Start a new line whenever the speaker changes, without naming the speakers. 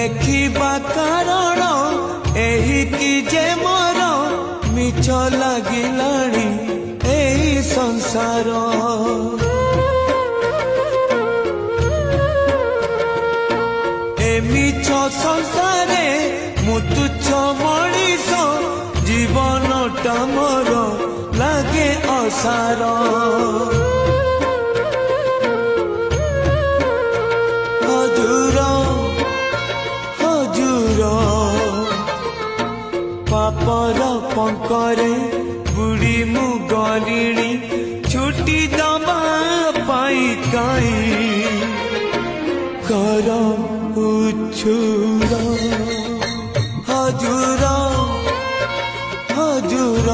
ଲେଖିବା କାରଣ ଏହିକି ଯେ ମୋର ମିଛ ଲାଗିଲାଣି ଏହି ସଂସାର। ଏ ମିଛ ସଂସାରେ ମୁଁ ତୁଚ୍ଛ ମଣିଷ, ଜୀବନଟା ମୋର ଲାଗେ ଅସାର। ହଜୁର ହଜୁର ପାପର ପଙ୍କରେ ବୁଡ଼ି ମୁଁ ଗଲିଣି, ଛୁଟି ଦବା ପାଇଁ କାଇଁ କର ଉଛୁର। ହଜୁର ହଜୁର